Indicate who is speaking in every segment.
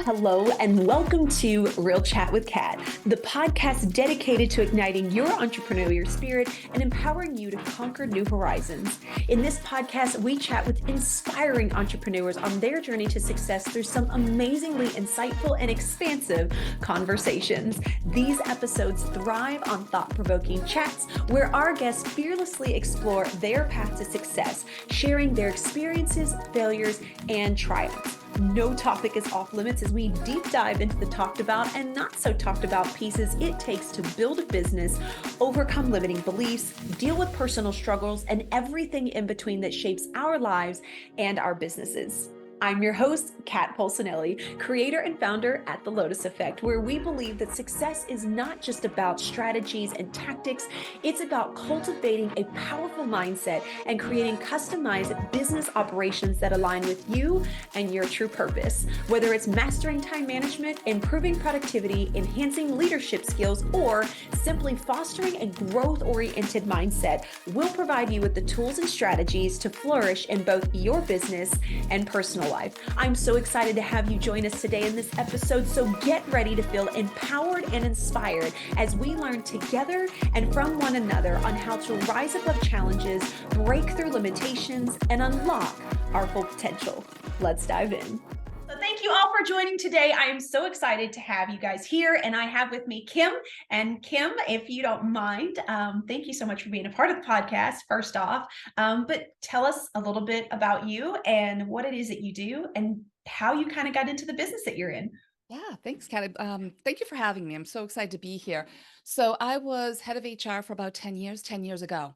Speaker 1: Hello, and welcome to Real Chat with Kat, the podcast dedicated to igniting your entrepreneurial spirit and empowering you to conquer new horizons. In this podcast, we chat with inspiring entrepreneurs on their journey to success through some amazingly insightful and expansive conversations. These episodes thrive on thought-provoking chats where our guests fearlessly explore their path to success, sharing their experiences, failures, and triumphs. No topic is off limits as we deep dive into the talked about and not so talked about pieces it takes to build a business, overcome limiting beliefs, deal with personal struggles, and everything in between that shapes our lives and our businesses. I'm your host, Kat Polsinelli, creator and founder at The Lotus Effect, where we believe that success is not just about strategies and tactics, it's about cultivating a powerful mindset and creating customized business operations that align with you and your true purpose. Whether it's mastering time management, improving productivity, enhancing leadership skills, or simply fostering a growth-oriented mindset, we'll provide you with the tools and strategies to flourish in both your business and personal life. I'm so excited to have you join us today in this episode, so get ready to feel empowered and inspired as we learn together and from one another on how to rise above challenges, break through limitations, and unlock our full potential. Let's dive in. So thank you all for joining today. I am so excited to have you guys here, and I have with me Kim. And Kim, if you don't mind, thank you so much for being a part of the podcast, first off. But tell us a little bit about you and what it is that you do and how you kind of got into the business that you're in.
Speaker 2: Yeah, thanks, Kat. Thank you for having me. I'm so excited to be here. So I was head of HR for about 10 years ago.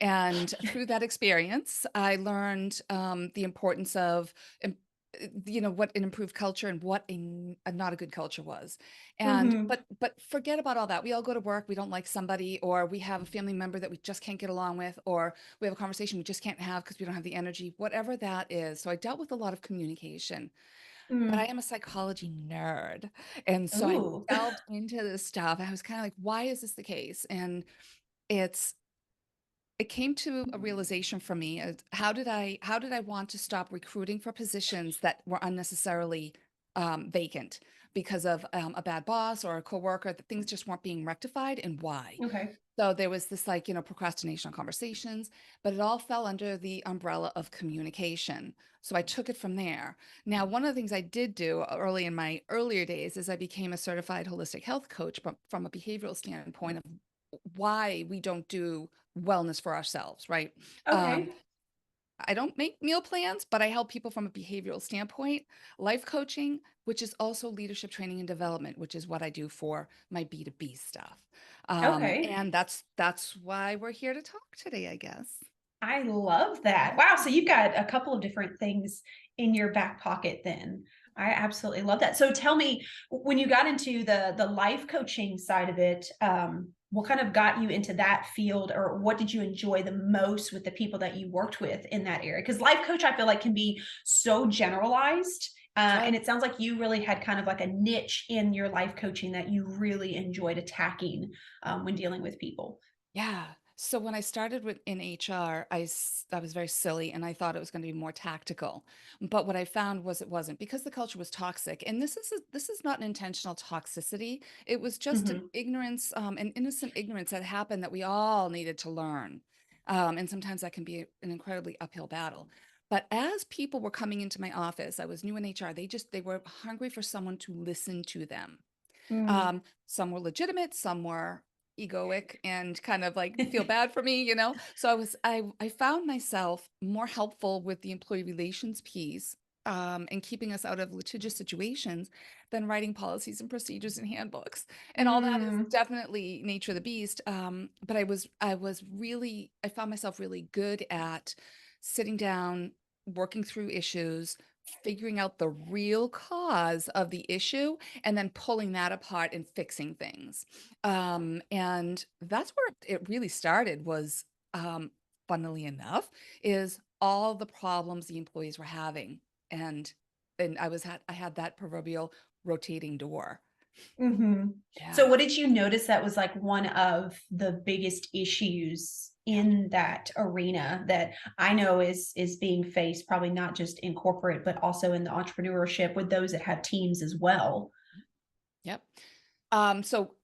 Speaker 2: And through that experience, I learned the importance of, what an improved culture and what a not a good culture was. And
Speaker 1: Mm-hmm.
Speaker 2: but forget about all that. We all go to work, we don't like somebody, or we have a family member that we just can't get along with, or we have a conversation we just can't have because we don't have the energy, whatever that is. So I dealt with a lot of communication. But I
Speaker 1: Mm.
Speaker 2: am a psychology nerd. And so I
Speaker 1: Ooh.
Speaker 2: delved into this stuff. I was kind of like, why is this the case? And it's it came to a realization for me. How did I want to stop recruiting for positions that were unnecessarily vacant because of a bad boss or a coworker, that things just weren't being rectified, and why?
Speaker 1: Okay.
Speaker 2: So there was this, like, procrastination on conversations, but it all fell under the umbrella of communication. So I took it from there. Now, one of the things I did do early in my earlier days is I became a certified holistic health coach, but from a behavioral standpoint of why we don't do wellness for ourselves, right? Um,
Speaker 1: Okay.
Speaker 2: I don't make meal plans, but I help people from a behavioral standpoint, life coaching, which is also leadership training and development, which is what I do for my B2B stuff.
Speaker 1: Okay.
Speaker 2: And that's why we're here to talk today, I guess.
Speaker 1: I love that. Wow. So you've got a couple of different things in your back pocket then. I absolutely love that. So tell me, when you got into the life coaching side of it, what kind of got you into that field, or what did you enjoy the most with the people that you worked with in that area? Because life coach, I feel like, can be so generalized.
Speaker 2: Sure.
Speaker 1: And it sounds like you really had kind of like a niche in your life coaching that you really enjoyed attacking when dealing with people.
Speaker 2: Yeah. So when I started in HR, I was very silly and I thought it was going to be more tactical. But what I found was it wasn't, because the culture was toxic. And this is not an intentional toxicity. It was just an
Speaker 1: Hmm.
Speaker 2: ignorance, an innocent ignorance that happened that we all needed to learn. And sometimes that can be an incredibly uphill battle. But as people were coming into my office, I was new in HR, they were hungry for someone to listen to them. Some were legitimate, some were egoic and kind of like feel bad for me. So I found myself more helpful with the employee relations piece, and keeping us out of litigious situations than writing policies and procedures and handbooks. And all that is
Speaker 1: Mm.
Speaker 2: definitely nature of the beast. But I found myself really good at sitting down, working through issues, figuring out the real cause of the issue, and then pulling that apart and fixing things. And that's where it really started, was, funnily enough, is all the problems the employees were having. And I had that proverbial rotating door.
Speaker 1: Hmm.
Speaker 2: Yeah.
Speaker 1: So what did you notice that was like one of the biggest issues in that arena that I know is being faced probably not just in corporate, but also in the entrepreneurship with those that have teams as well.
Speaker 2: Yep. So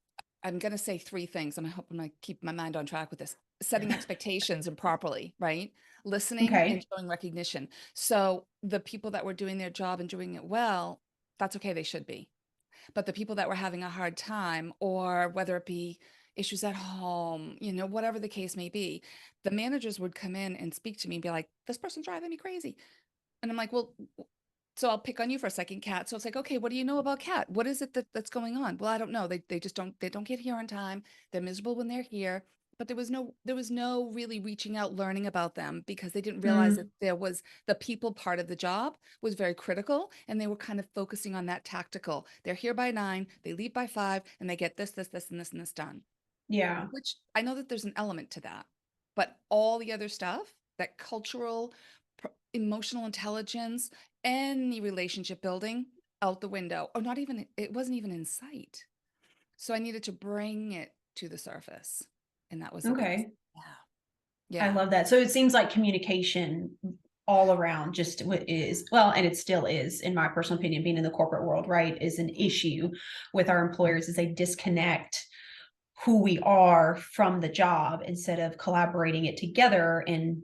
Speaker 2: I'm going to say three things. I hope I'm going to keep my mind on track with this. Setting expectations and properly, right? Listening and
Speaker 1: Okay.
Speaker 2: showing recognition. So the people that were doing their job and doing it well, that's okay. They should be. But the people that were having a hard time, or whether it be issues at home, whatever the case may be, the managers would come in and speak to me and be like, this person's driving me crazy. And I'm like, well, so I'll pick on you for a second, Kat. So it's like, okay, what do you know about Kat? What is it that's going on? Well, I don't know. They just don't get here on time. They're miserable when they're here. But there was no really reaching out, learning about them, because they didn't realize that
Speaker 1: Mm,
Speaker 2: there was the people part of the job was very critical, and they were kind of focusing on that tactical. They're here by 9, they leave by 5, and they get this, and this done.
Speaker 1: yeah.
Speaker 2: Which I know that there's an element to that, but all the other stuff, that cultural, emotional intelligence, any relationship building, out the window, or not even, it wasn't even in sight. So I needed to bring it to the surface. And that was the biggest.
Speaker 1: Okay.
Speaker 2: Yeah.
Speaker 1: I
Speaker 2: Yeah.
Speaker 1: love that. So it seems like communication all around just is well, and it still is, in my personal opinion, being in the corporate world, right, is an issue with our employers as they disconnect who we are from the job instead of collaborating it together and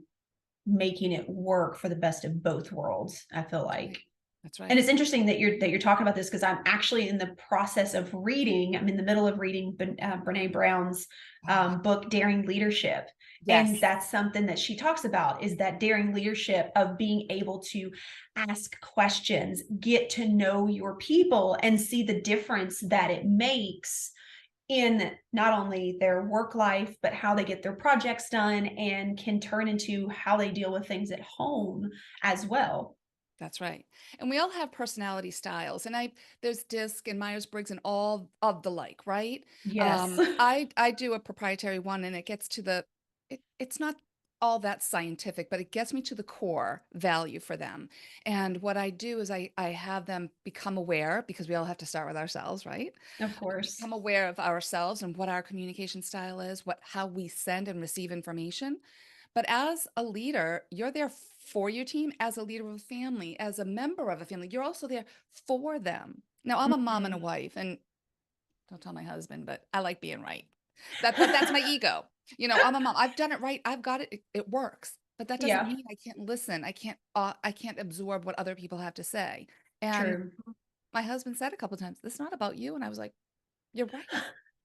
Speaker 1: making it work for the best of both worlds, I feel
Speaker 2: That's
Speaker 1: like.
Speaker 2: right. That's
Speaker 1: And
Speaker 2: right.
Speaker 1: it's interesting that you're talking about this because I'm actually in the process of reading. I'm in the middle of reading Brene Brown's
Speaker 2: Oh,
Speaker 1: book, Daring Leadership, and
Speaker 2: yes.
Speaker 1: that's something that she talks about is that daring leadership of being able to ask questions, get to know your people, and see the difference that it makes in not only their work life, but how they get their projects done and can turn into how they deal with things at home as well.
Speaker 2: That's right. And we all have personality styles. And there's DISC and Myers-Briggs and all of the like, right?
Speaker 1: Yes.
Speaker 2: I do a proprietary one, and it gets to it's not all that scientific, but it gets me to the core value for them. And what I do is I have them become aware, because we all have to start with ourselves, right?
Speaker 1: Of course.
Speaker 2: Become aware of ourselves and what our communication style is, how we send and receive information. But as a leader, you're there for your team. As a leader of a family, as a member of a family, you're also there for them. Now, I'm a mom and a
Speaker 1: Mhm.
Speaker 2: wife, and don't tell my husband, but I like being right. But that's my ego. I'm a mom. I've done it right. I've got it. It works. But that doesn't
Speaker 1: Yeah,
Speaker 2: mean I can't listen. I can't absorb what other people have to say. And
Speaker 1: true.
Speaker 2: my husband said a couple times, "This is not about you." And I was like, "You're right.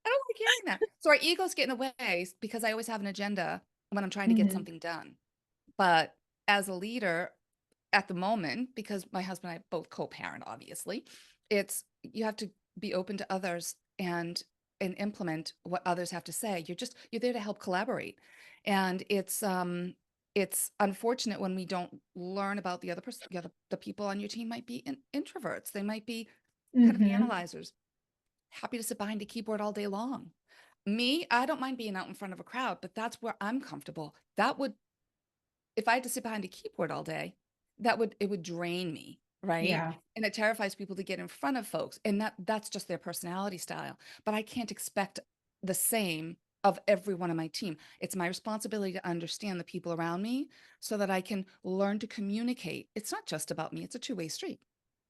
Speaker 2: I don't like hearing that." So our egos get in the way because I always have an agenda when I'm trying to get
Speaker 1: Mhm.
Speaker 2: something done. But as a leader at the moment, because my husband and I both co-parent, obviously, it's you have to be open to others and implement what others have to say. You're there to help collaborate. And it's unfortunate when we don't learn about the other person. The people on your team might be introverts. They might be kind of
Speaker 1: Mhm.
Speaker 2: analyzers, happy to sit behind a keyboard all day long. Me, I don't mind being out in front of a crowd, but that's where I'm comfortable. That would If I had to sit behind a keyboard all day, it would drain me, right?
Speaker 1: Yeah.
Speaker 2: And it terrifies people to get in front of folks, and that's just their personality style. But I can't expect the same of everyone on my team. It's my responsibility to understand the people around me so that I can learn to communicate. It's not just about me, it's a two-way street.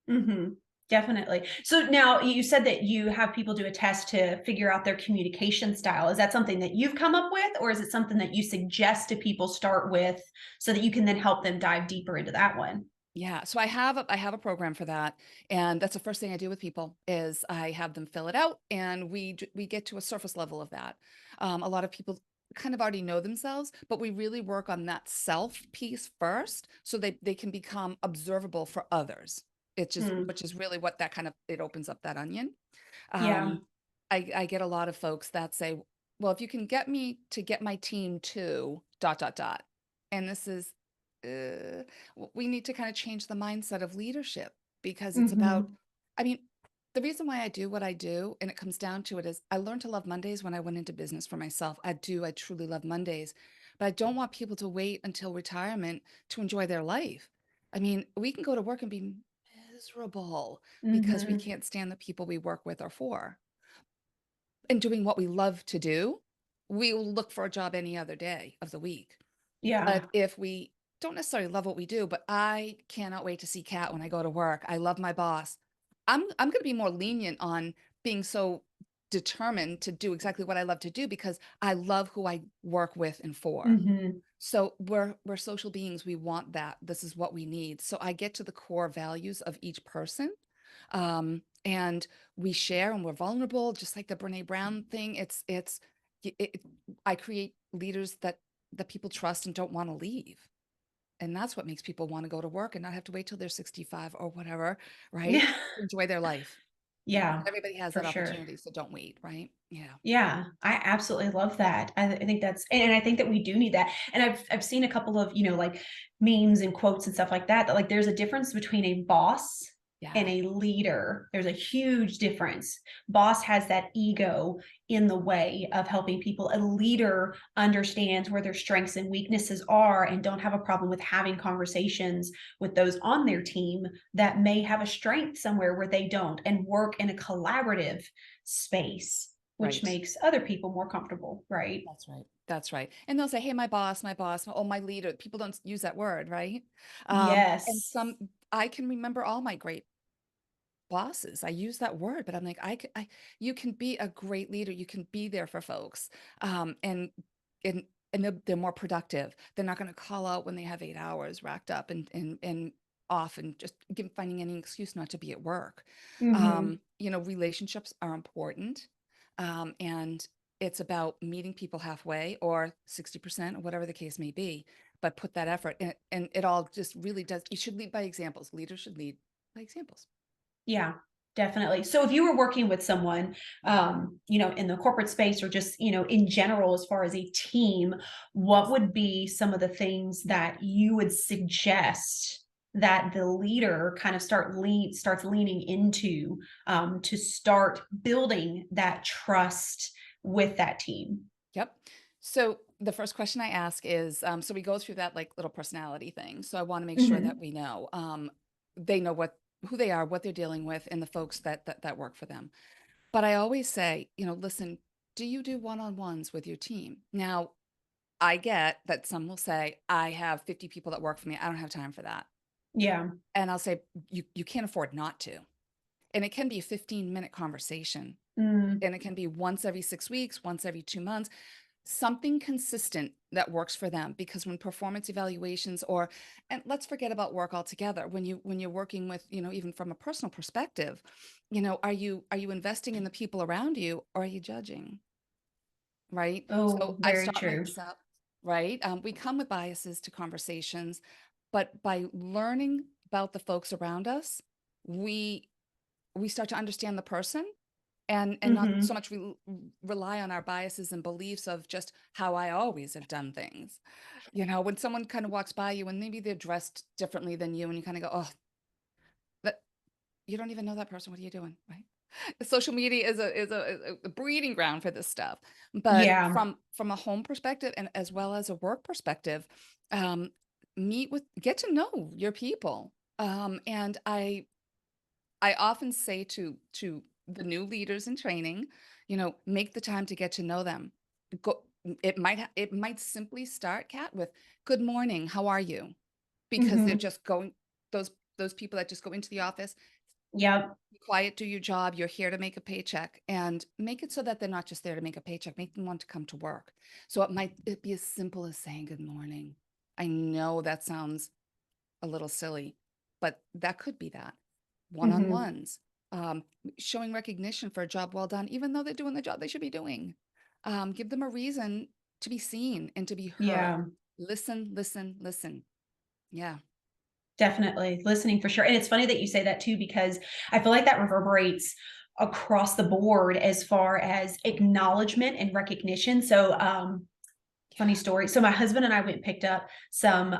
Speaker 1: Mhm. Definitely. So now you said that you have people do a test to figure out their communication style. Is that something that you've come up with, or is it something that you suggest to people start with so that you can then help them dive deeper into that one?
Speaker 2: Yeah, so I have a program for that, and that's the first thing I do with people is I have them fill it out, and we get to a surface level of that. A lot of people kind of already know themselves, but we really work on that self piece first, so they can become observable for others.
Speaker 1: Hmm.
Speaker 2: Which is really what that kind of it opens up that onion.
Speaker 1: Yeah.
Speaker 2: Um, I get a lot of folks that say, well, if you can get me to get my team to dot, dot, dot. And this is, we need to kind of change the mindset of leadership because it's about,
Speaker 1: Mhm.
Speaker 2: I mean, the reason why I do what I do, and it comes down to it, is I learned to love Mondays when I went into business for myself. I truly love Mondays, but I don't want people to wait until retirement to enjoy their life. I mean, we can go to work and be miserable because we
Speaker 1: Mhm.
Speaker 2: can't stand the people we work with or for. And doing what we love to do we will look for a job any other day of the week.
Speaker 1: Yeah.
Speaker 2: But if we don't necessarily love what we do, but I cannot wait to see Kat when I go to work. I love my boss. I'm going to be more lenient on being so determined to do exactly what I love to do because I love who I work with and for.
Speaker 1: Hmm.
Speaker 2: So we're social beings. We want that. This is what we need. So I get to the core values of each person. And we share and we're vulnerable, just like the Brene Brown thing. It, I create leaders that people trust and don't want to leave. And that's what makes people want to go to work and not have to wait till they're 65 or whatever, right?
Speaker 1: Yeah.
Speaker 2: Enjoy their life.
Speaker 1: Yeah,
Speaker 2: Everybody has
Speaker 1: for
Speaker 2: that
Speaker 1: sure.
Speaker 2: opportunity, so don't wait, right? Yeah.
Speaker 1: Yeah, I absolutely love that. I think that's, and I think that we do need that. And I've seen a couple of, like memes and quotes and stuff like that, that like there's a difference between a boss and
Speaker 2: Yeah.
Speaker 1: a leader. There's a huge difference. Boss has that ego in the way of helping people. A leader understands where their strengths and weaknesses are and don't have a problem with having conversations with those on their team that may have a strength somewhere where they don't, and work in a collaborative space, which
Speaker 2: Right.
Speaker 1: makes other people more comfortable, right?
Speaker 2: That's right. That's right. And they'll say, hey, my boss, oh, my leader. People don't use that word, right? And
Speaker 1: Yes.
Speaker 2: I can remember all my great bosses. I use that word, but I'm like, you can be a great leader. You can be there for folks. And and they're more productive. They're not going to call out when they have 8 hours racked up and off and just finding any excuse not to be at work.
Speaker 1: Hmm.
Speaker 2: Relationships are important. And it's about meeting people halfway or 60% or whatever the case may be, but put that effort and it all just really does. You should lead by examples. Leaders should lead by examples.
Speaker 1: Yeah, definitely. So if you were working with someone, in the corporate space or just, in general, as far as a team, what would be some of the things that you would suggest that the leader kind of starts leaning into, to start building that trust with that team?
Speaker 2: Yep. So the first question I ask is, so we go through that like little personality thing. So I want to make sure that
Speaker 1: Hmm.
Speaker 2: we know, they know who they are, what they're dealing with, and the folks that work for them. But I always say, listen, do you do one-on-ones with your team? Now, I get that some will say, I have 50 people that work for me. I don't have time for that.
Speaker 1: Yeah.
Speaker 2: And I'll say, you can't afford not to. And it can be a 15-minute conversation.
Speaker 1: Mm.
Speaker 2: And it can be once every 6 weeks, once every 2 months, something consistent that works for them. Because when performance evaluations and let's forget about work altogether, when you're working with, even from a personal perspective, are you investing in the people around you or are you judging? Right.
Speaker 1: Oh,
Speaker 2: So I
Speaker 1: very
Speaker 2: start
Speaker 1: true.
Speaker 2: myself, right? We come with biases to conversations, but by learning about the folks around us, we we start to understand the person and not so
Speaker 1: Hmm.
Speaker 2: much rely on our biases and beliefs of just how I always have done things. When someone kind of walks by you and maybe they're dressed differently than you, and you kind of go, oh, that you don't even know that person. What are you doing? Right. Social media is a breeding ground for this stuff. But
Speaker 1: Yeah.
Speaker 2: from a home perspective and as well as a work perspective, um, get to know your people. And I often say to the new leaders in training, make the time to get to know them. Go, it might simply start, Kat, with "Good morning, how are you?" Because they're
Speaker 1: Hmm.
Speaker 2: just going those people that just go into the office,
Speaker 1: Yep.
Speaker 2: be quiet, do your job. You're here to make a paycheck, and make it so that they're not just there to make a paycheck. Make them want to come to work. So it be as simple as saying good morning. I know that sounds a little silly, but that could be that.
Speaker 1: Hmm.
Speaker 2: One-on-ones, showing recognition for a job well done, even though they're doing the job they should be doing. Give them a reason to be seen and to be heard.
Speaker 1: Yeah.
Speaker 2: Listen, listen, listen. Yeah.
Speaker 1: Definitely listening for sure. And it's funny that you say that too, because I feel like that reverberates across the board as far as acknowledgement and recognition. So, funny
Speaker 2: Yeah.
Speaker 1: story. So my husband and I went and picked up some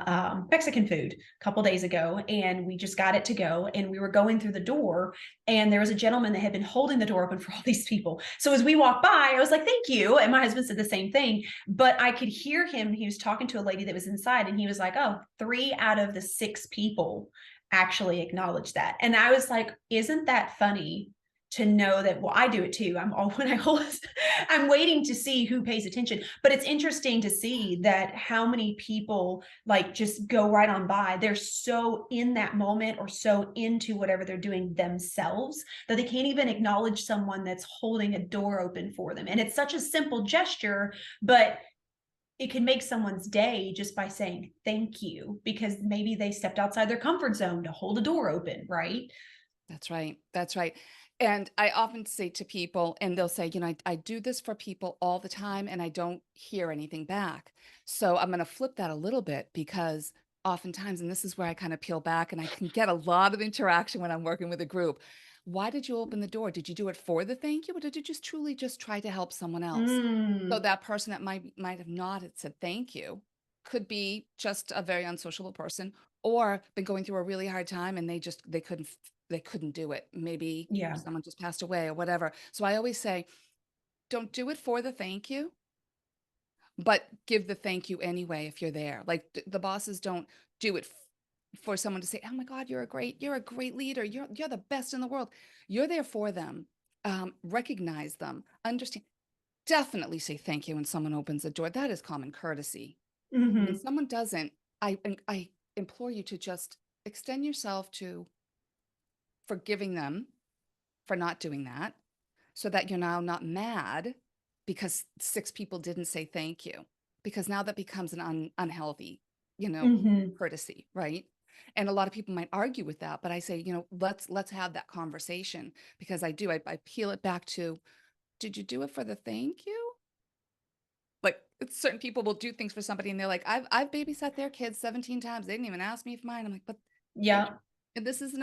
Speaker 1: Mexican food a couple days ago, and we just got it to go. And we were going through the door, and there was a gentleman that had been holding the door open for all these people. So as we walked by, I was like, "Thank you." And my husband said the same thing, but I could hear him. He was talking to a lady that was inside, and he was like, "Oh, 3 out of the 6 people actually acknowledged that." And I was like, "Isn't that funny?" to know that, well, I do it too. I'm all when I hold I'm waiting to see who pays attention. But it's interesting to see that how many people like just go right on by. They're so in that moment or so into whatever they're doing themselves that they can't even acknowledge someone that's holding a door open for them. And it's such a simple gesture, but it can make someone's day just by saying thank you because maybe they stepped outside their comfort zone to hold a door open, right?
Speaker 2: That's right. That's right. And I often say to people, and they'll say, I do this for people all the time and I don't hear anything back. So I'm going to flip that a little bit because oftentimes, and this is where I kind of peel back and I can get a lot of interaction when I'm working with a group. Why did you open the door? Did you do it for the thank you or did you just truly just try to help someone else? So
Speaker 1: Mm,
Speaker 2: that person that might have nodded said thank you could be just a very unsociable person or been going through a really hard time and they couldn't do it. Maybe
Speaker 1: yeah.
Speaker 2: someone just passed away or whatever. So I always say, don't do it for the thank you, but give the thank you anyway if you're there. Like the bosses don't do it for someone to say, "Oh my God, you're a great leader. You're the best in the world." You're there for them. Recognize them. Understand. Definitely say thank you when someone opens the door. That is common courtesy. When
Speaker 1: Hmm.
Speaker 2: someone doesn't, I implore you to just extend yourself to forgiving them for not doing that so that you're now not mad because six people didn't say thank you because now that becomes an unhealthy you know
Speaker 1: Hmm.
Speaker 2: courtesy, right? And a lot of people might argue with that, but I say, let's have that conversation because I peel it back to, did you do it for the thank you? Like certain people will do things for somebody and they're like, I've babysat their kids 17 times. They didn't even ask me for mine. I'm like, but they
Speaker 1: Yeah.
Speaker 2: and this isn't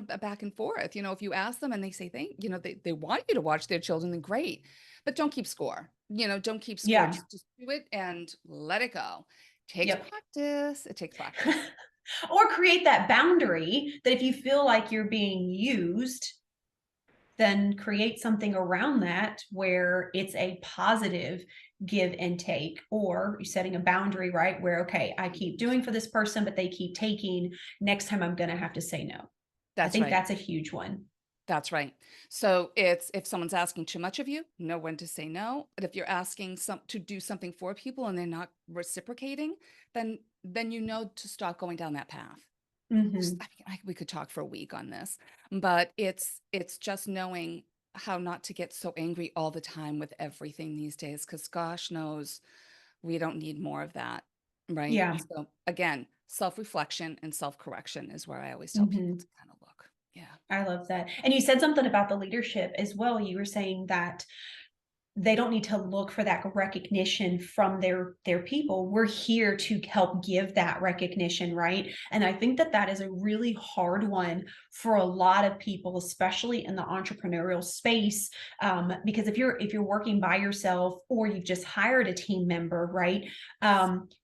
Speaker 2: a back and forth. If you ask them and they say they want you to watch their children, then great. But don't keep score. Don't keep score.
Speaker 1: Yeah.
Speaker 2: Just do it and let it go. Takes
Speaker 1: Yep.
Speaker 2: practice. It takes practice.
Speaker 1: Or create that boundary that if you feel like you're being used, then create something around that where it's a positive give and take, or you're setting a boundary, right? Where, okay, I keep doing for this person, but they keep taking. Next time I'm going to have to say no. I
Speaker 2: That's
Speaker 1: think
Speaker 2: right.
Speaker 1: that's a huge one.
Speaker 2: That's right. So it's if someone's asking too much of you, know when to say no. But if you're asking some to do something for people and they're not reciprocating, then you know to stop going down that path.
Speaker 1: Hmm.
Speaker 2: We could talk for a week on this, but it's just knowing how not to get so angry all the time with everything these days, because gosh knows we don't need more of that, right?
Speaker 1: Yeah.
Speaker 2: So again, self-reflection and self-correction is where I always tell people
Speaker 1: Hmm.
Speaker 2: to kind of look. Yeah.
Speaker 1: I love that. And you said something about the leadership as well. You were saying that they don't need to look for that recognition from their people. We're here to help give that recognition, right? And I think that that is a really hard one for a lot of people, especially in the entrepreneurial space, because if you're working by yourself or you've just hired a team member, right?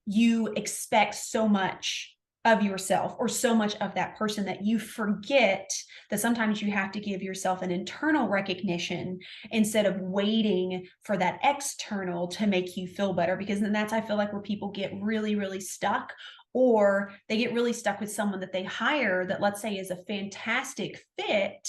Speaker 1: You expect so much of yourself or so much of that person that you forget that sometimes you have to give yourself an internal recognition instead of waiting for that external to make you feel better, because then that's, I feel like, where people get really really stuck, or they get really stuck with someone that they hire that, let's say, is a fantastic fit,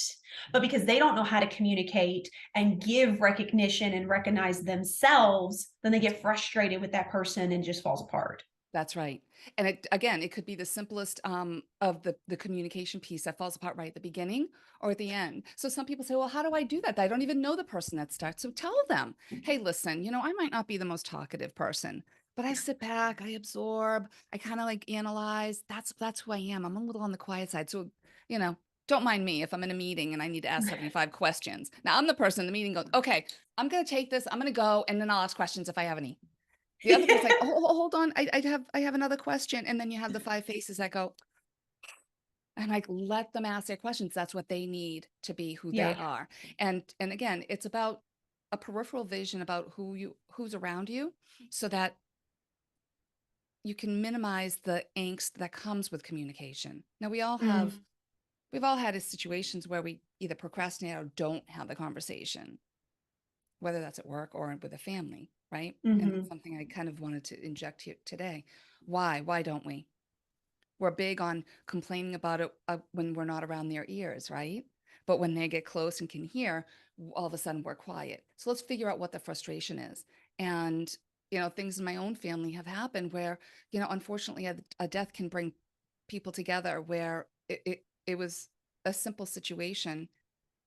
Speaker 1: but because they don't know how to communicate and give recognition and recognize themselves, then they get frustrated with that person and just falls apart.
Speaker 2: That's right. And it could be the simplest of the communication piece that falls apart right at the beginning or at the end. So some people say, well, how do I do that? I don't even know the person that starts. So tell them, hey, listen, I might not be the most talkative person, but I sit back, I absorb, I kind of like analyze. That's who I am. I'm a little on the quiet side. So, you know, don't mind me if I'm in a meeting and I need to ask 75 questions. Now I'm the person in the meeting goes, okay, I'm going to take this, I'm going to go, and then I'll ask questions if I have any. The other person's like, "Oh, hold on, I have another question," and then you have the 5 faces that go and, like, let them ask their questions. That's what they need to be who they
Speaker 1: Yeah.
Speaker 2: are. And again, it's about a peripheral vision about who's around you so that you can minimize the angst that comes with communication. Now,
Speaker 1: Mm,
Speaker 2: we've all had situations where we either procrastinate or don't have the conversation, whether that's at work or with a family, right? And that's
Speaker 1: mhm.
Speaker 2: something I kind of wanted to inject here today. Why? Why don't we? We're big on complaining about it when we're not around their ears, right? But when they get close and can hear, all of a sudden we're quiet. So let's figure out what the frustration is. And, things in my own family have happened where, unfortunately, a death can bring people together where it was a simple situation,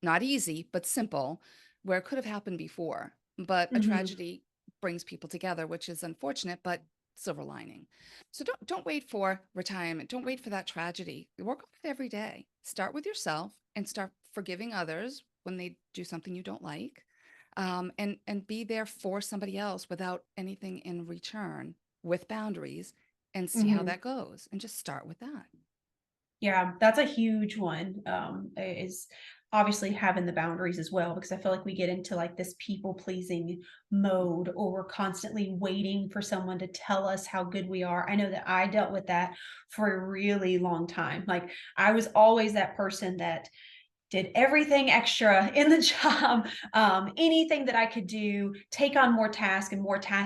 Speaker 2: not easy, but simple, where it could have happened before. But a
Speaker 1: Hmm.
Speaker 2: tragedy brings people together, which is unfortunate, but silver lining. So don't wait for retirement. Don't wait for that tragedy. Work on it every day. Start with yourself and start forgiving others when they do something you don't like, and be there for somebody else without anything in return, with boundaries, and see how
Speaker 1: Hmm.
Speaker 2: that goes. And just start with that.
Speaker 1: Yeah, that's a huge one. Is obviously having the boundaries as well, because I feel like we get into like this people pleasing mode, or we're constantly waiting for someone to tell us how good we are. I know that I dealt with that for a really long time. Like I was always that person that did everything extra in the job, anything that I could do, take on more tasks,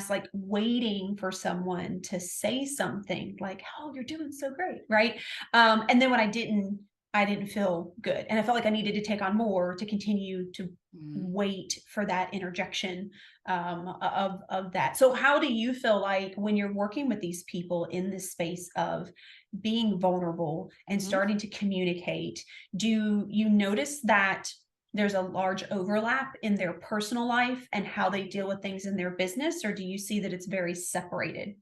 Speaker 1: like waiting for someone to say something like, "Oh, you're doing so great," right? And then when I didn't feel good, and I felt like I needed to take on more to continue to
Speaker 2: Mm.
Speaker 1: wait for that interjection of that. So, how do you feel like when you're working with these people in this space of being vulnerable and
Speaker 2: Mhm.
Speaker 1: starting to communicate? Do you notice that there's a large overlap in their personal life and how they deal with things in their business, or do you see that it's very separated?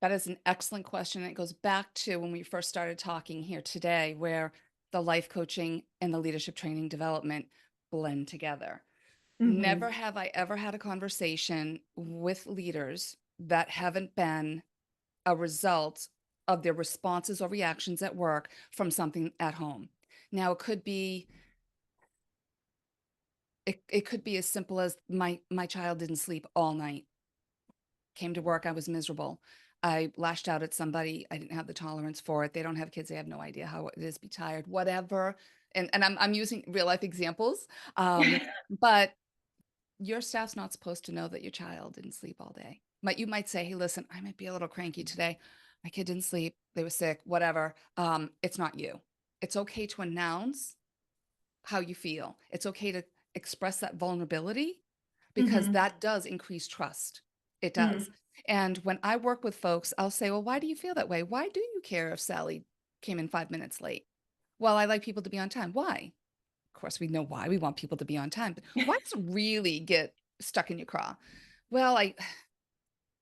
Speaker 2: That is an excellent question. It goes back to when we first started talking here today, where the life coaching and the leadership training development blend together. Never
Speaker 1: Mhm.
Speaker 2: have I ever had a conversation with leaders that haven't been a result of their responses or reactions at work from something at home. Now, it could be as simple as my child didn't sleep all night. Came to work, I was miserable. I lashed out at somebody. I didn't have the tolerance for it. They don't have kids. They have no idea how it is to be tired, whatever. And I'm using real life examples. But your staff's not supposed to know that your child didn't sleep all day. But you might say, hey, listen, I might be a little cranky today. My kid didn't sleep. They were sick, whatever. It's not you. It's okay to announce how you feel. It's okay to express that vulnerability because
Speaker 1: Mhm.
Speaker 2: that does increase trust. It does.
Speaker 1: Mm.
Speaker 2: And when I work with folks, I'll say, well, why do you feel that way? Why do you care if Sally came in 5 minutes late? Well, I like people to be on time. Why? Of course, we know why we want people to be on time. But why does it really get stuck in your craw? Well,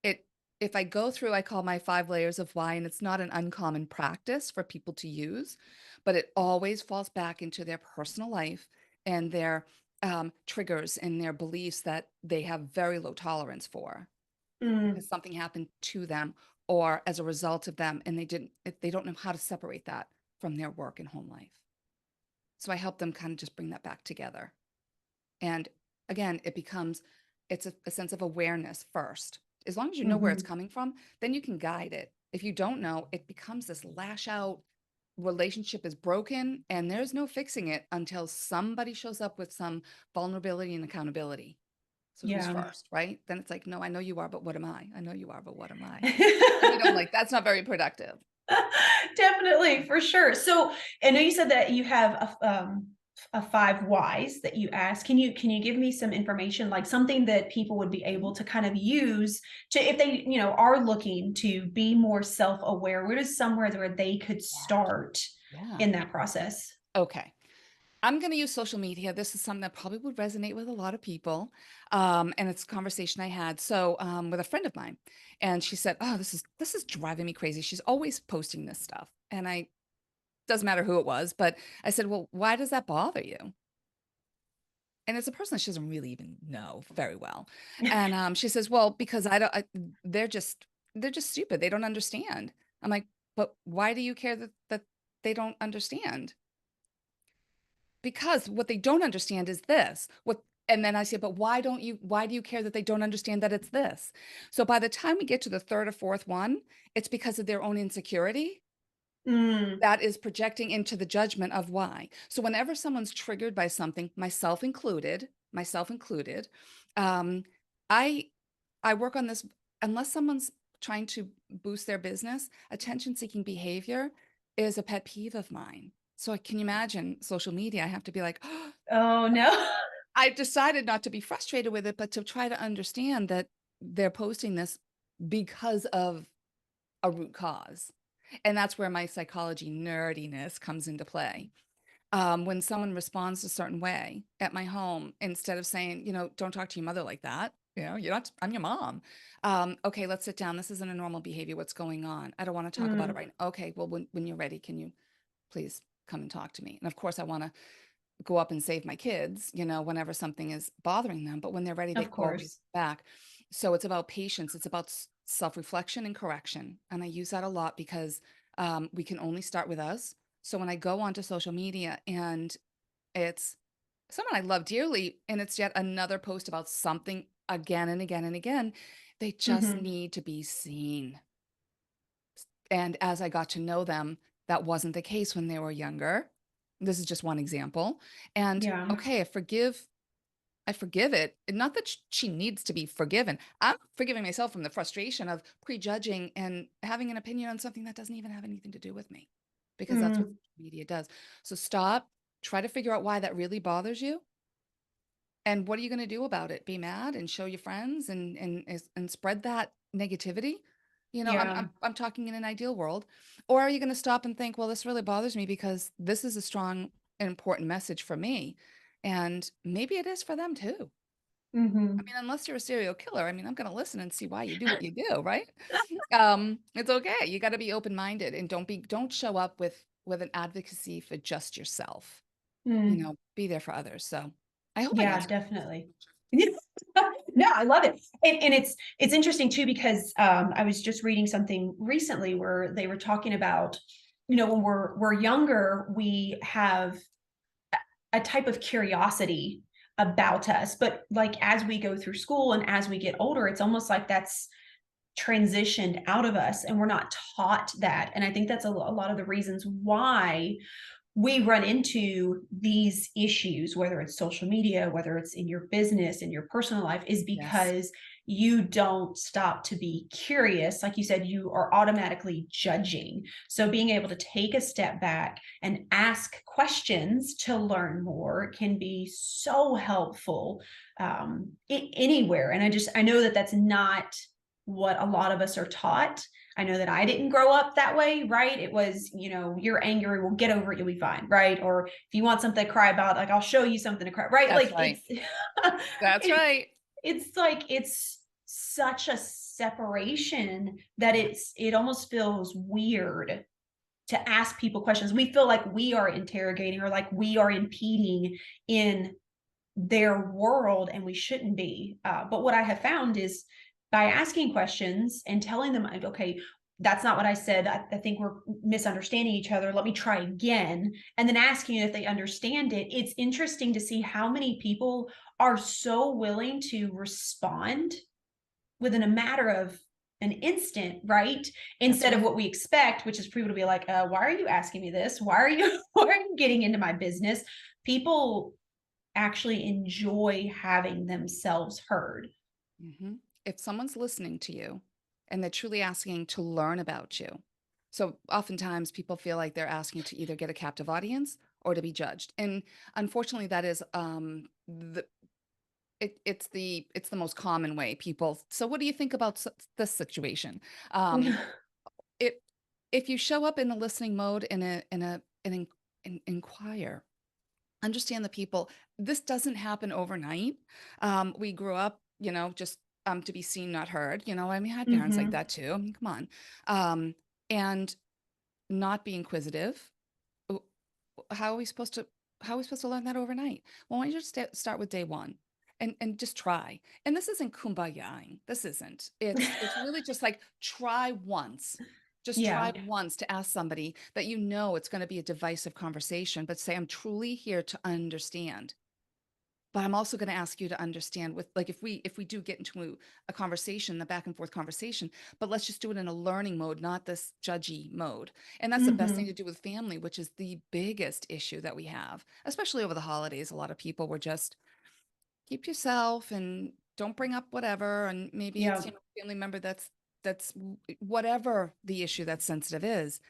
Speaker 2: it if I go through, I call my 5 layers of why, and it's not an uncommon practice for people to use, but it always falls back into their personal life and their triggers and their beliefs that they have very low tolerance for
Speaker 1: Mm.
Speaker 2: because something happened to them or as a result of them, and they don't know how to separate that from their work and home life. So I help them kind of just bring that back together. And again, it's a sense of awareness first. As long as you know where it's
Speaker 1: Mhm.
Speaker 2: coming from, then you can guide it. If you don't know, it becomes this lash out relationship is broken and there's no fixing it until somebody shows up with some vulnerability and accountability. So who's
Speaker 1: Yeah.
Speaker 2: first, right? Then it's like, no, I know you are, but what am I? I know you are, but what am I? And we don't like that's not very productive.
Speaker 1: Definitely, for sure. So, I know you said that you have a five whys that you ask. Can you give me some information, like something that people would be
Speaker 2: Mhm.
Speaker 1: able to kind of use to, if they are looking to be more self aware? What is somewhere where they could
Speaker 2: Yeah.
Speaker 1: start
Speaker 2: Yeah.
Speaker 1: in that process?
Speaker 2: Okay. I'm going to use social media. This is something that probably would resonate with a lot of people. And it's a conversation I had. So with a friend of mine, and she said, "Oh, this is driving me crazy. She's always posting this stuff." And I doesn't matter who it was, but I said, "Well, why does that bother you?" And it's a person that she doesn't really even know very well. And she says, "Well, because I don't. They're just stupid. They don't understand." I'm like, "But why do you care that they don't understand?" Because what they don't understand is this. And then I say, but why do you care that they don't understand that it's this? So by the time we get to the third or fourth one, it's because of their own insecurity
Speaker 1: Mm.
Speaker 2: that is projecting into the judgment of why. So whenever someone's triggered by something, myself included, um, I I work on this unless someone's trying to boost their business, attention seeking behavior is a pet peeve of mine. So can you imagine social media? I have to be like,
Speaker 1: Oh no.
Speaker 2: I decided not to be frustrated with it, but to try to understand that they're posting this because of a root cause. And that's where my psychology nerdiness comes into play. When someone responds a certain way at my home, instead of saying, don't talk to your mother like that. You're not, I'm your mom. Okay, let's sit down. This isn't a normal behavior. What's going on? I don't want to talk about it
Speaker 1: Mm,
Speaker 2: right now. Okay, well, when you're ready, can you please come and talk to me? And of course, I want to go up and save my kids, whenever something is bothering them. But when they're ready, they
Speaker 1: of
Speaker 2: always
Speaker 1: course.
Speaker 2: back. So it's about patience. It's about self-reflection and correction. And I use that a lot because we can only start with us. So when I go onto social media and it's someone I love dearly, and it's yet another post about something again and again and again, they just
Speaker 1: Hmm.
Speaker 2: need to be seen. And as I got to know them, that wasn't the case when they were younger. This is just one example. And
Speaker 1: Yeah.
Speaker 2: okay, I forgive it. And not that she needs to be forgiven. I'm forgiving myself from the frustration of prejudging and having an opinion on something that doesn't even have anything to do with me, because that's what
Speaker 1: Mm,
Speaker 2: social media does. So stop, try to figure out why that really bothers you. And what are you going to do about it? Be mad and show your friends and spread that negativity?
Speaker 1: yeah.
Speaker 2: I'm talking in an ideal world. Or are you going to stop and think, well, this really bothers me because this is a strong and important message for me. And maybe it is for them too. I
Speaker 1: Hmm.
Speaker 2: mean, unless you're a serial killer, I mean, I'm going to listen and see why you do what you do, right? It's okay. You got to be open-minded and don't show up with an advocacy for just yourself.
Speaker 1: Mm,
Speaker 2: Be there for others. So I hope I
Speaker 1: yeah,
Speaker 2: answered.
Speaker 1: definitely. No, I love it. And it's interesting too, because I was just reading something recently where they were talking about, when we're younger, we have a type of curiosity about us. But like as we go through school and as we get older, it's almost like that's transitioned out of us and we're not taught that. And I think that's a lot of the reasons why we run into these issues, whether it's social media, whether it's in your business, in your personal life, is
Speaker 2: Yes.
Speaker 1: because you don't stop to be curious. Like you said, you are automatically judging. So being able to take a step back and ask questions to learn more can be so helpful anywhere. And I know that that's not what a lot of us are taught. I know that I didn't grow up that way, right? It was, you're angry, we'll get over it, you'll be fine, right? Or if you want something to cry about, like I'll show you something to cry, right?
Speaker 2: That's
Speaker 1: Like
Speaker 2: right.
Speaker 1: it's
Speaker 2: That's
Speaker 1: it,
Speaker 2: right.
Speaker 1: it's like it's such a separation that
Speaker 2: Yeah.
Speaker 1: it almost feels weird to ask people questions. We feel like we are interrogating or like we are impeding in their world, and we shouldn't be. But what I have found is by asking questions and telling them, okay, that's not what I said. I think we're misunderstanding each other. Let me try again. And then asking if they understand it. It's interesting to see how many people are so willing to respond within a matter of an instant, right?
Speaker 2: That's
Speaker 1: Instead of
Speaker 2: right.
Speaker 1: what we expect, which is for people to be like, why are you asking me this? Why are you why are you getting into my business? People actually enjoy having themselves heard.
Speaker 2: Hmm. If someone's listening to you and they're truly asking to learn about you, so oftentimes people feel like they're asking to either get a captive audience or to be judged. And unfortunately, that is it's the most common way people. So what do you think about this situation? Um, it if you show up in a listening mode in inquire, understand the people. This doesn't happen overnight. We grew up, just to be seen, not heard. I mean, I had parents like
Speaker 1: Mm-hmm.
Speaker 2: that too. I mean, come on. And not be inquisitive. w- How are we supposed to learn that overnight? Well, why don't you just start with day one and just try. And this isn't kumbayaing. This isn't. It's really just like try once. Just try
Speaker 1: Yeah.
Speaker 2: once to ask somebody that it's going to be a divisive conversation, but say, I'm truly here to understand. But I'm also going to ask you to understand with like if we do get into a conversation, the back and forth conversation, but let's just do it in a learning mode, not this judgy mode. And that's the best thing
Speaker 1: Mm-hmm.
Speaker 2: to do with family, which is the biggest issue that we have, especially over the holidays. A lot of people were just keep to yourself and don't bring up whatever. And maybe it's
Speaker 1: Yeah.
Speaker 2: a family member that's whatever the issue that's sensitive is.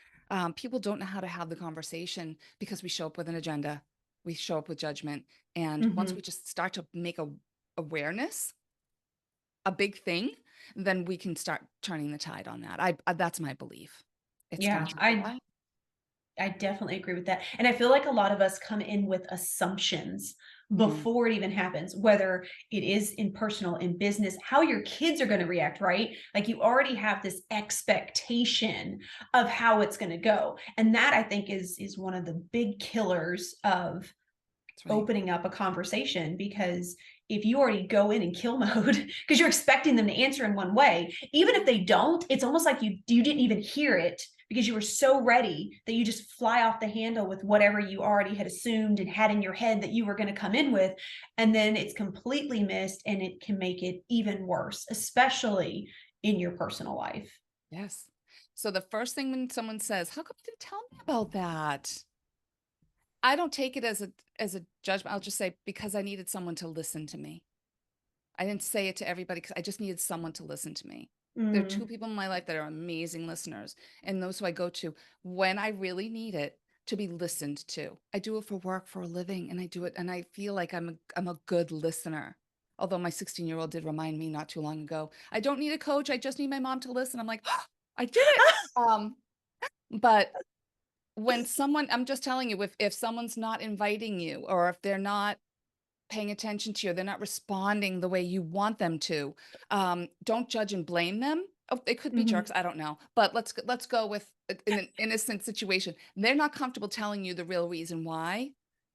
Speaker 2: People don't know how to have the conversation because we show up with an agenda, we show up with judgment, and once we
Speaker 1: Hmm.
Speaker 2: just start to make awareness a big thing, then we can start turning the tide on that. That's my belief. It's going
Speaker 1: Yeah,
Speaker 2: to
Speaker 1: I
Speaker 2: simplify.
Speaker 1: I definitely agree with that. And I feel like a lot of us come in with assumptions
Speaker 2: Mhm.
Speaker 1: before it even happens, whether it is in personal, in business, how your kids are going to react, right? Like you already have this expectation of how it's going to go. And that I think is one of the big killers of
Speaker 2: That's right.
Speaker 1: opening up a conversation, because if you already go in kill mode because you're expecting them to answer in one way, even if they don't, it's almost like you didn't even hear it because you were so ready that you just fly off the handle with whatever you already had assumed and had in your head that you were going to come in with, and then it's completely missed, and it can make it even worse, especially in your personal life.
Speaker 2: Yes. So the first thing when someone says, "How come you didn't tell me about that?" I don't take it as a judgment. I'll just say because I needed someone to listen to me. I didn't say it to everybody because I just needed someone to listen to me. There are two
Speaker 1: Mm,
Speaker 2: people in my life that are amazing listeners, and those who I go to when I really need it to be listened to. I do it for work, for a living, and I do it, and I feel like I'm a good listener. Although my 16-year-old did remind me not too long ago, I don't need a coach. I just need my mom to listen. I'm like, I did it. But when someone, I'm just telling you, if someone's not inviting you, or if they're not paying attention to you, they're not responding the way you want them to, don't judge and blame them. Oh, they could be jerks,
Speaker 1: mhm,
Speaker 2: I don't know. But let's go with in an innocent situation. They're not comfortable telling you the real reason why,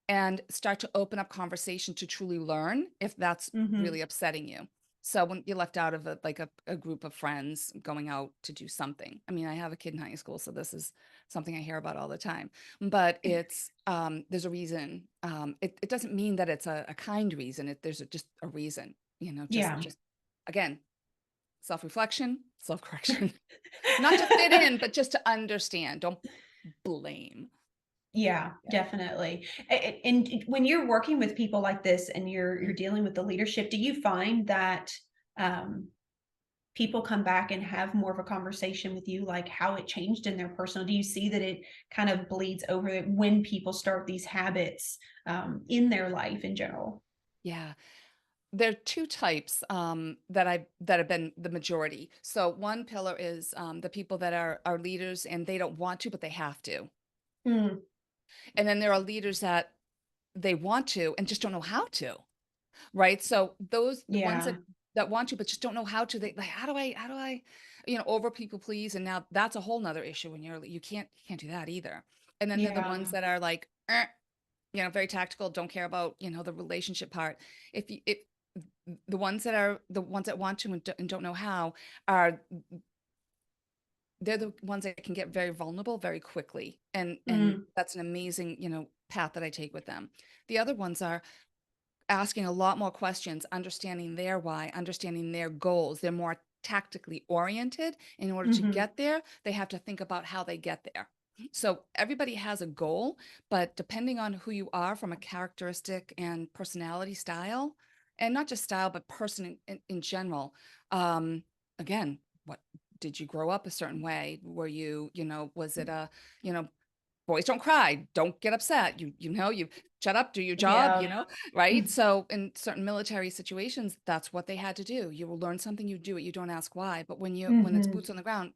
Speaker 2: and start to open up conversation to truly learn if that's
Speaker 1: mhm.
Speaker 2: really upsetting you. So when you're left out of a group of friends going out to do something. I mean, I have a kid in high school, so this is something I hear about all the time. But it's there's a reason. It doesn't mean that it's a kind reason. There's just a reason,
Speaker 1: Yeah.
Speaker 2: just again, self-reflection, self-correction, not to fit in, but just to understand. Don't blame.
Speaker 1: Yeah,
Speaker 2: Yeah.
Speaker 1: definitely. And when you're working with people like this and you're
Speaker 2: Mm.
Speaker 1: dealing with the leadership, do you find that um, people come back and have more of a conversation with you, like how it changed in their personal? Do you see that it kind of bleeds over when people start these habits in their life in general?
Speaker 2: Yeah. There are two types that have been the majority. So one pillar is the people that are leaders and they don't want to, but they have to.
Speaker 1: Mm,
Speaker 2: And then there are leaders that they want to and just don't know how to. Right? So the ones
Speaker 1: yeah,
Speaker 2: that want to but just don't know how to, they like, how do I, over people please, and now that's a whole nother issue when you can't do that either. And then they're the
Speaker 1: yeah,
Speaker 2: ones that are like, very tactical, don't care about, the relationship part. If the ones that want to and don't know how are they're the ones that can get very vulnerable very quickly. And
Speaker 1: mm,
Speaker 2: that's an amazing, path that I take with them. The other ones are asking a lot more questions, understanding their why, understanding their goals. They're more tactically oriented. In order to
Speaker 1: hmm,
Speaker 2: get there, they have to think about how they get there. So everybody has a goal, but depending on who you are from a characteristic and personality style, and not just style, but person in general, um, again, what did you grow up a certain way? Were you, was it you know, boys don't cry, don't get upset, you shut up, do your job,
Speaker 1: yeah,
Speaker 2: right? So in certain military situations, that's what they had to do. You will learn something, you do it, you don't ask why. But when it's
Speaker 1: hmm,
Speaker 2: boots on the ground,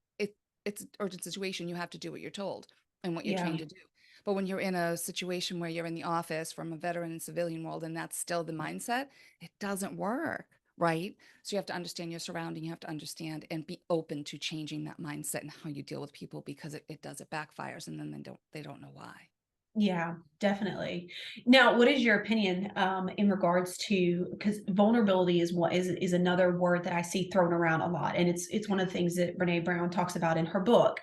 Speaker 2: it's an urgent situation, you have to do what you're told and what you're
Speaker 1: yeah,
Speaker 2: trained to do. But when you're in a situation where you're in the office from a veteran and civilian world and that's still the mindset, it doesn't work, right? So you have to understand your surrounding, you have to understand and be open to changing that mindset and how you deal with people, because it backfires and then they don't know why.
Speaker 1: yeah, definitely. Now, what is your opinion in regards to, because vulnerability is what is another word that I see thrown around a lot, and it's one of the things that Brene Brown talks about in her book,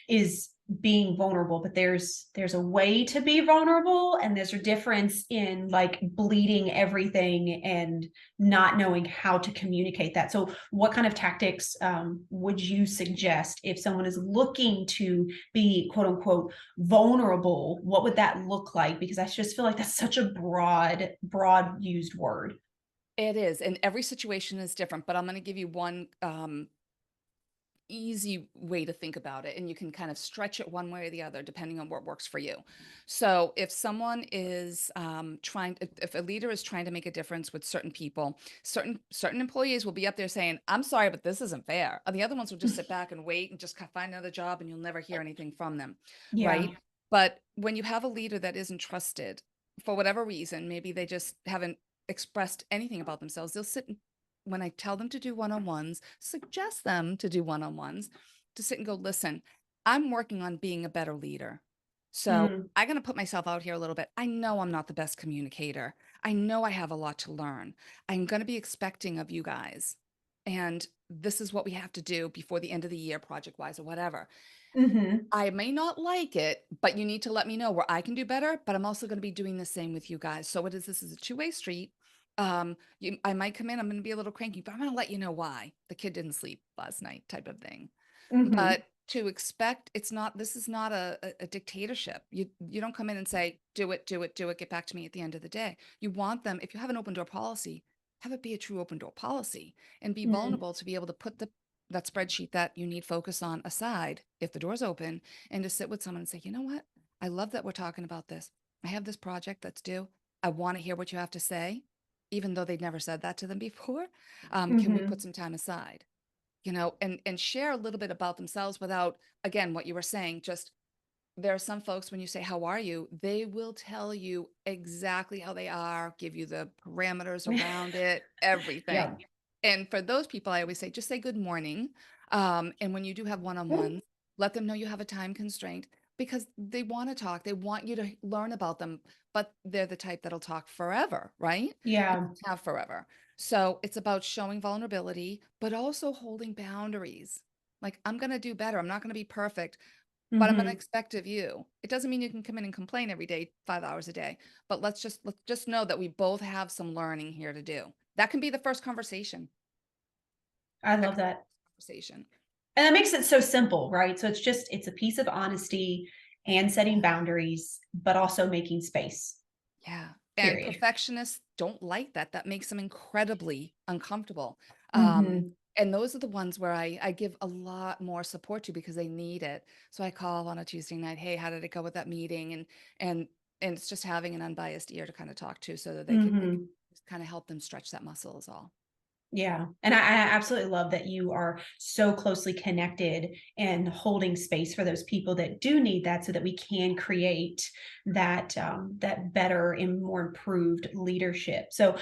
Speaker 1: is being vulnerable. But there's a way to be vulnerable, and there's a difference in like bleeding everything and not knowing how to communicate that. So, what kind of tactics would you suggest if someone is looking to be quote unquote vulnerable? What would that look like? Because I just feel like that's such a broad used word.
Speaker 2: It is, and every situation is different, but I'm going to give you one easy way to think about it, and you can kind of stretch it one way or the other depending on what works for you. So if someone is if a leader is trying to make a difference with certain people, certain employees will be up there saying, "I'm sorry, but this isn't fair," and the other ones will just sit back and wait and just find another job, and you'll never hear anything from them,
Speaker 1: Yeah.
Speaker 2: right? But when you have a leader that isn't trusted for whatever reason, maybe they just haven't expressed anything about themselves, they'll sit and, when I tell them to do one-on-ones, suggest them to do one-on-ones, to sit and go, listen, I'm working on being a better leader. So
Speaker 1: Mm,
Speaker 2: I'm going to put myself out here a little bit. I know I'm not the best communicator. I know I have a lot to learn. I'm going to be expecting of you guys. And this is what we have to do before the end of the year, project wise or whatever.
Speaker 1: hmm
Speaker 2: I may not like it, but you need to let me know where I can do better. But I'm also going to be doing the same with you guys. So what is this? Is a two-way street. I might come in. I'm going to be a little cranky, but I'm going to let you know why the kid didn't sleep last night, type of thing.
Speaker 1: hmm
Speaker 2: But to expect, it's not. This is not a dictatorship. You don't come in and say, do it, do it, do it. Get back to me at the end of the day. You want them. If you have an open door policy, have it be a true open door policy, and be
Speaker 1: mm
Speaker 2: vulnerable to be able to put the that spreadsheet that you need focus on aside if the door's open, and to sit with someone and say, you know what? I love that we're talking about this. I have this project that's due. I want to hear what you have to say, even though they'd never said that to them before. Can we put
Speaker 1: hmm
Speaker 2: some time aside? And share a little bit about themselves without, again, what you were saying, just there are some folks when you say, how are you? They will tell you exactly how they are, give you the parameters around it,
Speaker 1: Yeah.
Speaker 2: everything. And for those people, I always say, just say good morning. And when you do have one-on-ones, let them know you have a time constraint because they want to talk. They want you to learn about them, but they're the type that'll talk forever, right? And
Speaker 1: Yeah.
Speaker 2: have forever. So it's about showing vulnerability, but also holding boundaries. Like, I'm going to do better. I'm not going to be perfect, but I'm gonna
Speaker 1: hmm
Speaker 2: expect of you. It doesn't mean you can come in and complain every day, 5 hours a day, but let's just know that we both have some learning here to do. That can be the first conversation.
Speaker 1: I
Speaker 2: That
Speaker 1: love
Speaker 2: can be
Speaker 1: that.
Speaker 2: the first conversation.
Speaker 1: And that makes it so simple, right? So it's a piece of honesty and setting boundaries, but also making space,
Speaker 2: Yeah. And
Speaker 1: period.
Speaker 2: perfectionists don't like that. That makes them incredibly uncomfortable. Um,
Speaker 1: hmm
Speaker 2: and those are the ones where I give a lot more support to because they need it. So I call on a Tuesday night, hey, how did it go with that meeting? And and it's just having an unbiased ear to kind of talk to so that they can
Speaker 1: hmm
Speaker 2: just kind of help them stretch that muscle is all.
Speaker 1: Yeah. And I absolutely love that you are so closely connected and holding space for those people that do need that so that we can create that better and more improved leadership. So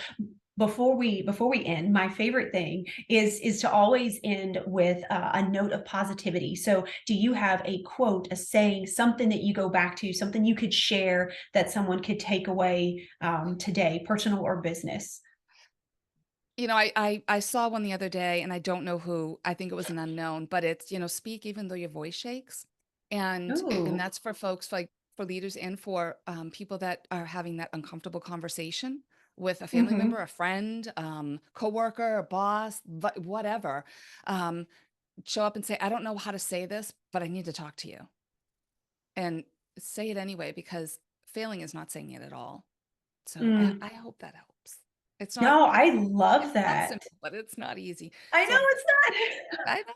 Speaker 1: before we end, my favorite thing is to always end with a note of positivity. So do you have a quote, a saying, something that you go back to, something you could share that someone could take away today, personal or business?
Speaker 2: I saw one the other day and I don't know who. I think it was an unknown, but it's, speak even though your voice shakes. And
Speaker 1: Ooh.
Speaker 2: that's for folks like for leaders and for people that are having that uncomfortable conversation with a family member,
Speaker 1: hmm
Speaker 2: a friend, coworker, a boss, whatever. Um, Show up and say, I don't know how to say this, but I need to talk to you. And say it anyway, because failing is not saying it at all. So
Speaker 1: Mm.
Speaker 2: I hope that helps. It's not
Speaker 1: No, I
Speaker 2: it's
Speaker 1: love
Speaker 2: not
Speaker 1: that.
Speaker 2: simple, but it's not easy.
Speaker 1: I know
Speaker 2: So
Speaker 1: it's not,
Speaker 2: I know.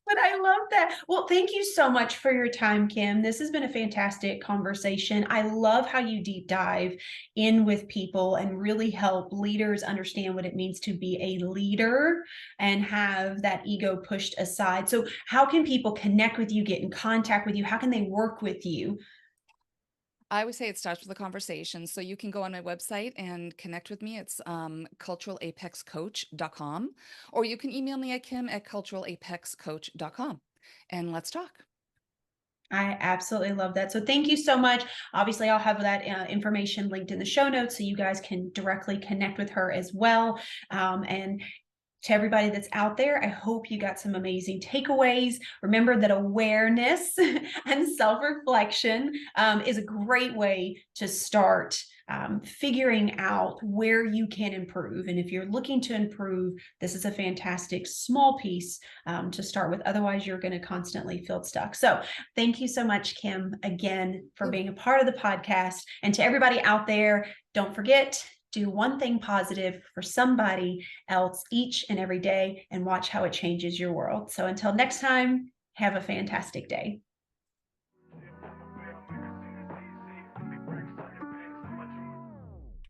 Speaker 1: but I love that. Well, thank you so much for your time, Kim. This has been a fantastic conversation. I love how you deep dive in with people and really help leaders understand what it means to be a leader and have that ego pushed aside. So, how can people connect with you, get in contact with you? How can they work with you?
Speaker 2: I would say it starts with a conversation. So you can go on my website and connect with me. It's culturalepexcoach.com, or you can email me at kim@culturalepexcoach.com and let's talk.
Speaker 1: I absolutely love that. So thank you so much. Obviously, I'll have that information linked in the show notes so you guys can directly connect with her as well. And to everybody that's out there, I hope you got some amazing takeaways. Remember that awareness and self reflection is a great way to start figuring out where you can improve. And if you're looking to improve, this is a fantastic small piece to start with. Otherwise, you're going to constantly feel stuck. So, thank you so much, Kim, again, for
Speaker 2: Ooh,
Speaker 1: being a part of the podcast. And to everybody out there, don't forget Do one thing positive for somebody else each and every day and watch how it changes your world. So until next time, have a fantastic day.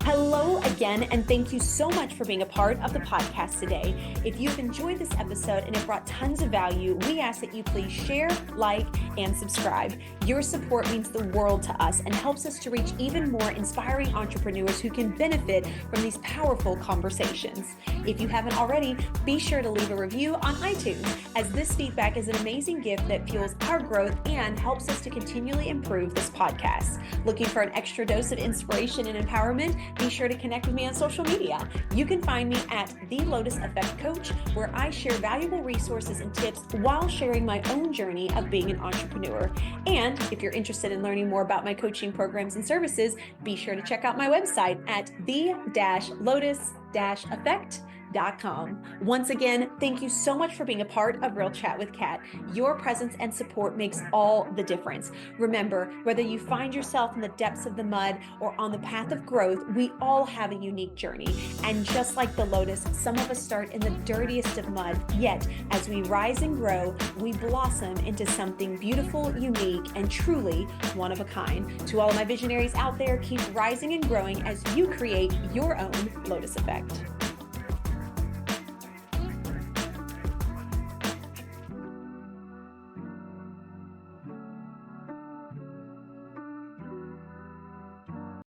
Speaker 1: Hello again, and thank you so much for being a part of the podcast today. If you've enjoyed this episode and it brought tons of value, we ask that you please share, like, and subscribe. Your support means the world to us and helps us to reach even more inspiring entrepreneurs who can benefit from these powerful conversations. If you haven't already, be sure to leave a review on iTunes, as this feedback is an amazing gift that fuels our growth and helps us to continually improve this podcast. Looking for an extra dose of inspiration and empowerment? Be sure to connect with me on social media. You can find me at The Lotus Effect Coach, where I share valuable resources and tips while sharing my own journey of being an entrepreneur. And if you're interested in learning more about my coaching programs and services, be sure to check out my website at the-lotus-effect.com. Once again, thank you so much for being a part of Real Chat with Kat. Your presence and support makes all the difference. Remember, whether you find yourself in the depths of the mud or on the path of growth, we all have a unique journey. And just like the lotus, some of us start in the dirtiest of mud, yet as we rise and grow, we blossom into something beautiful, unique, and truly one of a kind. To all of my visionaries out there, keep rising and growing as you create your own Lotus Effect.